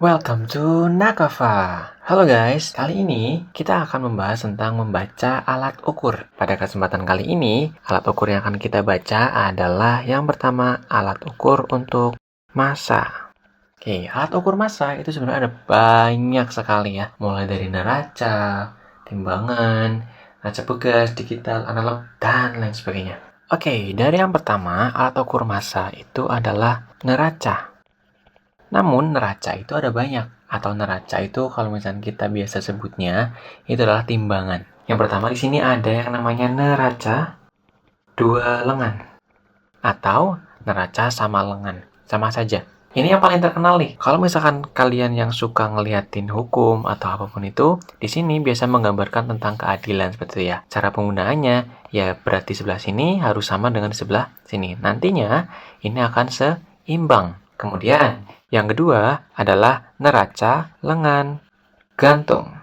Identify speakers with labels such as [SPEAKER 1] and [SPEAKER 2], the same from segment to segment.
[SPEAKER 1] Welcome to Nakava. Halo guys, kali ini kita akan membahas tentang membaca alat ukur. Pada kesempatan kali ini, alat ukur yang akan kita baca adalah yang pertama, alat ukur untuk massa. Oke, alat ukur massa itu sebenarnya ada banyak sekali ya. Mulai dari neraca, timbangan, neraca pegas, digital, analog, dan lain sebagainya. Oke, dari yang pertama, alat ukur massa itu adalah neraca. Namun neraca itu ada banyak, atau neraca itu kalau misalnya kita biasa sebutnya itu adalah timbangan. Yang pertama di sini ada yang namanya neraca dua lengan atau neraca sama lengan, sama saja. Ini yang paling terkenal nih. Kalau misalkan kalian yang suka ngeliatin hukum atau apapun itu, di sini biasa menggambarkan tentang keadilan seperti itu ya. Cara penggunaannya ya berarti sebelah sini harus sama dengan sebelah sini. Nantinya ini akan seimbang. Kemudian yang kedua adalah neraca lengan gantung.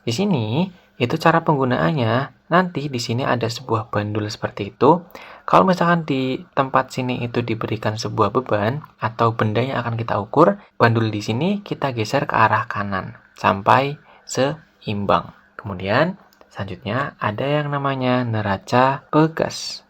[SPEAKER 1] Di sini itu cara penggunaannya. Nanti di sini ada sebuah bandul seperti itu. Kalau misalkan di tempat sini itu diberikan sebuah beban atau benda yang akan kita ukur, bandul di sini kita geser ke arah kanan sampai seimbang. Kemudian selanjutnya ada yang namanya neraca pegas.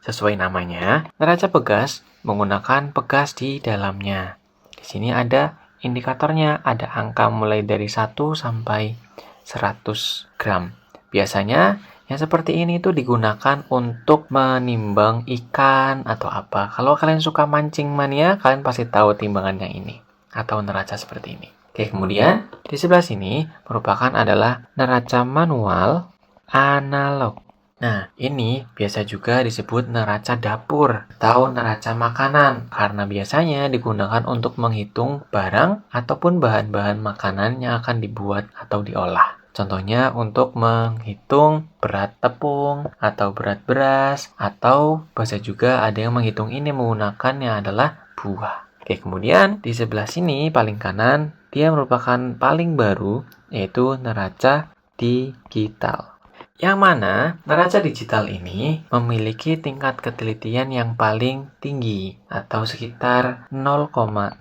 [SPEAKER 1] Sesuai namanya, neraca pegas menggunakan pegas di dalamnya. Di sini ada indikatornya, ada angka mulai dari 1 sampai 100 gram. Biasanya yang seperti ini itu digunakan untuk menimbang ikan atau apa. Kalau kalian suka mancing mania, kalian pasti tahu timbangannya ini atau neraca seperti ini. Oke, kemudian di sebelah sini merupakan adalah neraca manual analog. Nah, ini biasa juga disebut neraca dapur atau neraca makanan karena biasanya digunakan untuk menghitung barang ataupun bahan-bahan makanan yang akan dibuat atau diolah. Contohnya untuk menghitung berat tepung atau berat beras atau bisa juga ada yang menghitung ini menggunakan yang adalah buah. Oke, kemudian di sebelah sini paling kanan dia merupakan paling baru yaitu neraca digital. Yang mana neraca digital ini memiliki tingkat ketelitian yang paling tinggi atau sekitar 0,01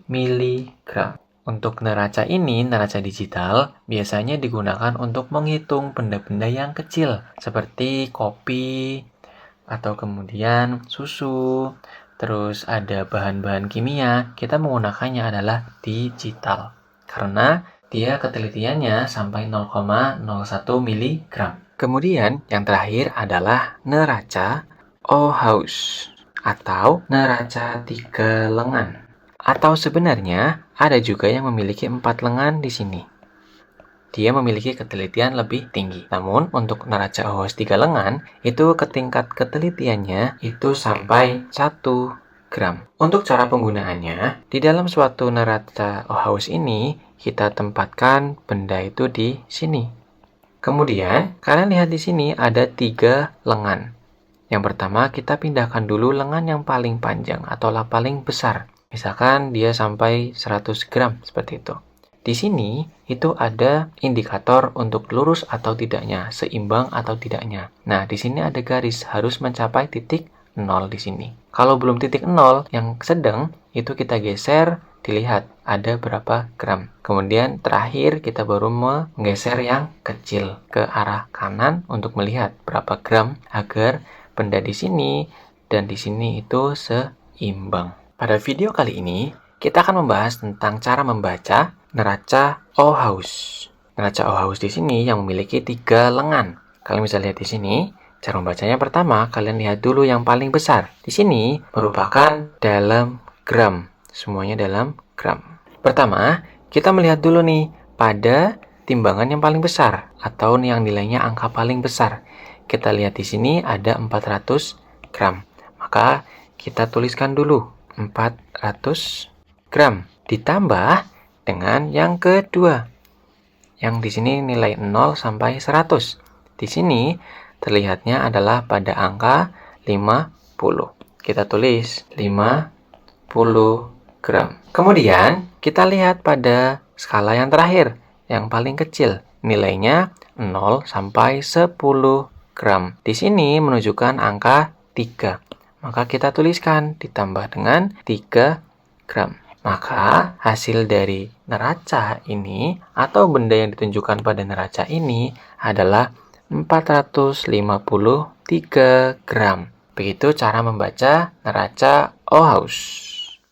[SPEAKER 1] mg. Untuk neraca ini, neraca digital biasanya digunakan untuk menghitung benda-benda yang kecil seperti kopi atau kemudian susu, terus ada bahan-bahan kimia. Kita menggunakannya adalah digital karena dia ketelitiannya sampai 0,01 mg. Kemudian yang terakhir adalah neraca Ohaus atau neraca 3 lengan. Atau sebenarnya ada juga yang memiliki 4 lengan di sini. Dia memiliki ketelitian lebih tinggi. Namun untuk neraca Ohaus 3 lengan itu tingkat ketelitiannya itu sampai 1 gram. Untuk cara penggunaannya, di dalam suatu neraca Ohaus ini, kita tempatkan benda itu di sini. Kemudian, kalian lihat di sini ada 3 lengan. Yang pertama, kita pindahkan dulu lengan yang paling panjang atau paling besar. Misalkan dia sampai 100 gram, seperti itu. Di sini, itu ada indikator untuk lurus atau tidaknya, seimbang atau tidaknya. Nah, di sini ada garis, harus mencapai titik 0 di sini. Kalau belum titik 0 yang sedang, itu kita geser, dilihat ada berapa gram. Kemudian terakhir kita baru menggeser yang kecil ke arah kanan untuk melihat berapa gram agar benda di sini dan di sini itu seimbang. Pada video kali ini, kita akan membahas tentang cara membaca neraca Ohaus. Neraca Ohaus di sini yang memiliki 3 lengan. Kalian bisa lihat di sini. Cara membacanya pertama, kalian lihat dulu yang paling besar. Di sini merupakan dalam gram. Semuanya dalam gram. Pertama, kita melihat dulu nih pada timbangan yang paling besar atau yang nilainya angka paling besar. Kita lihat di sini ada 400 gram. Maka kita tuliskan dulu 400 gram ditambah dengan yang kedua. Yang di sini nilai 0 sampai 100. Di sini terlihatnya adalah pada angka 50. Kita tulis 50 gram. Kemudian kita lihat pada skala yang terakhir, yang paling kecil. Nilainya 0 sampai 10 gram. Di sini menunjukkan angka 3. Maka kita tuliskan ditambah dengan 3 gram. Maka hasil dari neraca ini atau benda yang ditunjukkan pada neraca ini adalah 453 gram. Begitu cara membaca neraca OHAUS.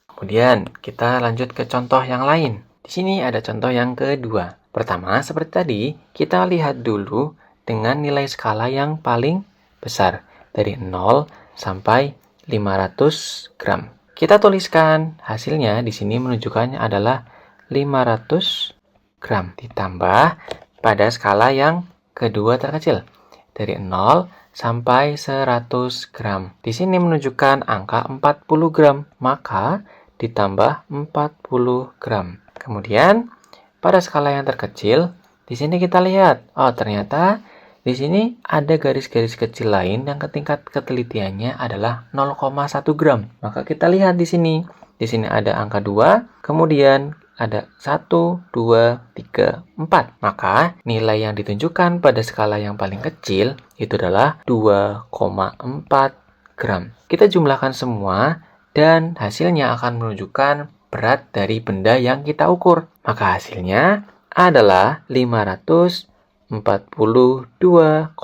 [SPEAKER 1] Kemudian kita lanjut ke contoh yang lain. Di sini ada contoh yang kedua. Pertama, seperti tadi, kita lihat dulu dengan nilai skala yang paling besar, dari 0 sampai 500 gram. Kita tuliskan hasilnya di sini menunjukkannya adalah 500 gram ditambah pada skala yang kedua terkecil, dari 0 sampai 100 gram. Di sini menunjukkan angka 40 gram, maka ditambah 40 gram. Kemudian pada skala yang terkecil, di sini kita lihat, oh ternyata di sini ada garis-garis kecil lain yang tingkat ketelitiannya adalah 0,1 gram. Maka kita lihat di sini. Di sini ada angka 2, kemudian ada 1, 2, 3, 4. Maka nilai yang ditunjukkan pada skala yang paling kecil itu adalah 2,4 gram. Kita jumlahkan semua dan hasilnya akan menunjukkan berat dari benda yang kita ukur. Maka hasilnya adalah 542,4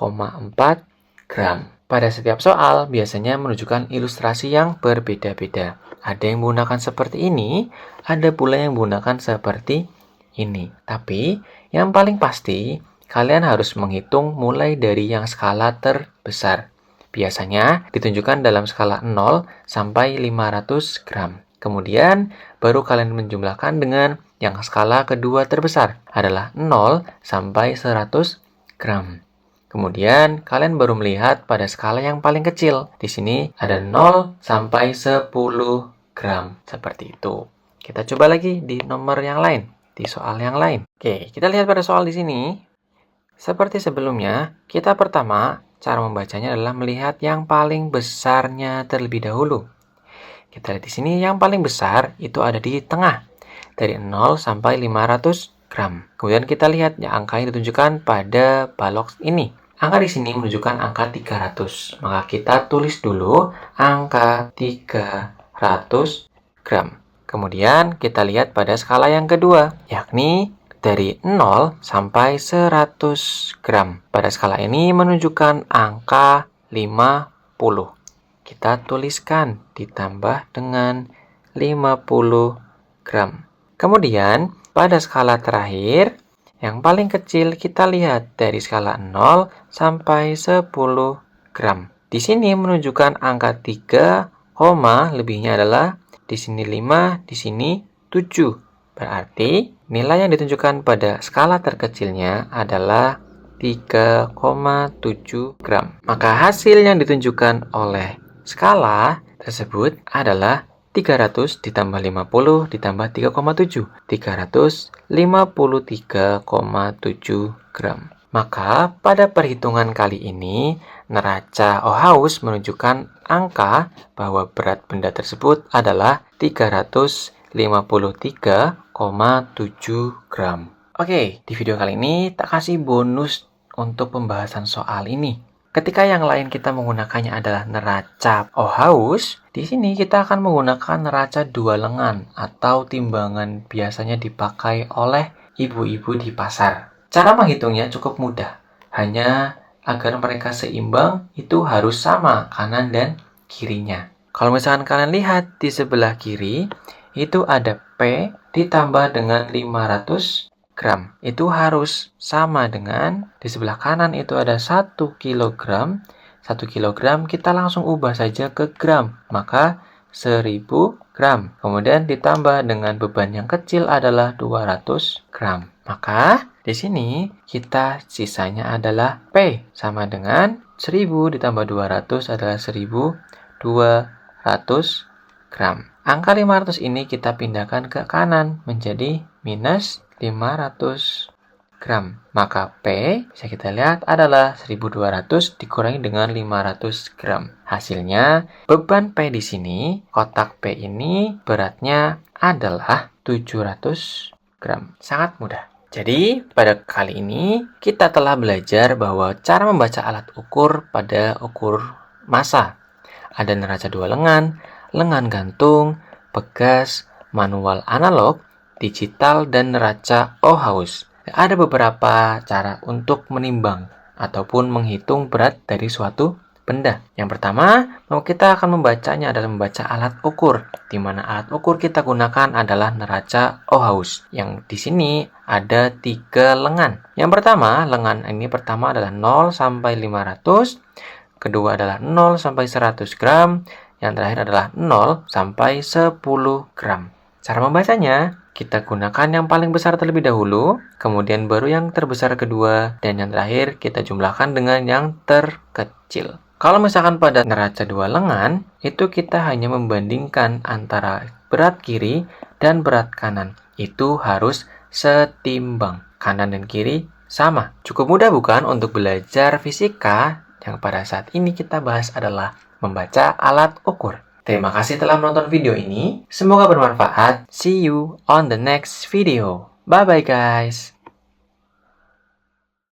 [SPEAKER 1] gram. Pada setiap soal biasanya menunjukkan ilustrasi yang berbeda-beda. Ada yang menggunakan seperti ini, ada pula yang menggunakan seperti ini. Tapi yang paling pasti, kalian harus menghitung mulai dari yang skala terbesar. Biasanya ditunjukkan dalam skala 0 sampai 500 gram. Kemudian baru kalian menjumlahkan dengan yang skala kedua terbesar adalah 0 sampai 100 gram. Kemudian kalian baru melihat pada skala yang paling kecil. Di sini ada 0 sampai 10 gram. Seperti itu. Kita coba lagi di nomor yang lain, di soal yang lain. Oke, kita lihat pada soal di sini. Seperti sebelumnya, kita pertama cara membacanya adalah melihat yang paling besarnya terlebih dahulu. Kita lihat di sini yang paling besar itu ada di tengah, dari 0 sampai 500 gram. Kemudian kita lihat ya, angka yang ditunjukkan pada balok ini. Angka di sini menunjukkan angka 300. Maka kita tulis dulu angka 300 gram. Kemudian kita lihat pada skala yang kedua, yakni dari 0 sampai 100 gram. Pada skala ini menunjukkan angka 50. Kita tuliskan ditambah dengan 50 gram. Kemudian pada skala terakhir, yang paling kecil kita lihat dari skala 0 sampai 10 gram. Di sini menunjukkan angka 3, lebihnya adalah di sini 5, di sini 7. Berarti nilai yang ditunjukkan pada skala terkecilnya adalah 3,7 gram. Maka hasil yang ditunjukkan oleh skala tersebut adalah 300 ditambah 50 ditambah 3,7. 353,7 gram. Maka pada perhitungan kali ini, neraca OHAUS menunjukkan angka bahwa berat benda tersebut adalah 353,7 gram. Oke, di video kali ini tak kasih bonus untuk pembahasan soal ini. Ketika yang lain kita menggunakannya adalah neraca OHAUS, di sini kita akan menggunakan neraca dua lengan atau timbangan biasanya dipakai oleh ibu-ibu di pasar. Cara menghitungnya cukup mudah, hanya agar mereka seimbang itu harus sama kanan dan kirinya. Kalau misalkan kalian lihat di sebelah kiri, itu ada P ditambah dengan 500 gram. Itu harus sama dengan di sebelah kanan itu ada 1 kilogram. 1 kilogram kita langsung ubah saja ke gram. Maka 1000 gram. Kemudian ditambah dengan beban yang kecil adalah 200 gram. Maka di sini kita sisanya adalah P sama dengan 1000 ditambah 200 adalah 1200 gram. Angka 500 ini kita pindahkan ke kanan menjadi minus 500 gram. Maka P bisa kita lihat adalah 1200 dikurangi dengan 500 gram. Hasilnya beban P di sini, kotak P ini beratnya adalah 700 gram. Sangat mudah. Jadi pada kali ini kita telah belajar bahwa cara membaca alat ukur pada ukur massa. Ada neraca dua lengan, lengan gantung, pegas, manual analog, digital, dan neraca Ohaus. Ada beberapa cara untuk menimbang ataupun menghitung berat dari suatu benda. Yang pertama, kita akan membacanya adalah membaca alat ukur, di mana alat ukur kita gunakan adalah neraca Ohaus. Yang di sini ada 3 lengan. Yang pertama, lengan ini pertama adalah 0 sampai 500, kedua adalah 0 sampai 100 gram, yang terakhir adalah 0 sampai 10 gram. Cara membacanya, kita gunakan yang paling besar terlebih dahulu, kemudian baru yang terbesar kedua, dan yang terakhir kita jumlahkan dengan yang terkecil. Kalau misalkan pada neraca 2 lengan, itu kita hanya membandingkan antara berat kiri dan berat kanan. Itu harus setimbang. Kanan dan kiri sama. Cukup mudah bukan untuk belajar fisika? Yang pada saat ini kita bahas adalah membaca alat ukur. Terima kasih telah menonton video ini. Semoga bermanfaat. See you on the next video. Bye-bye guys.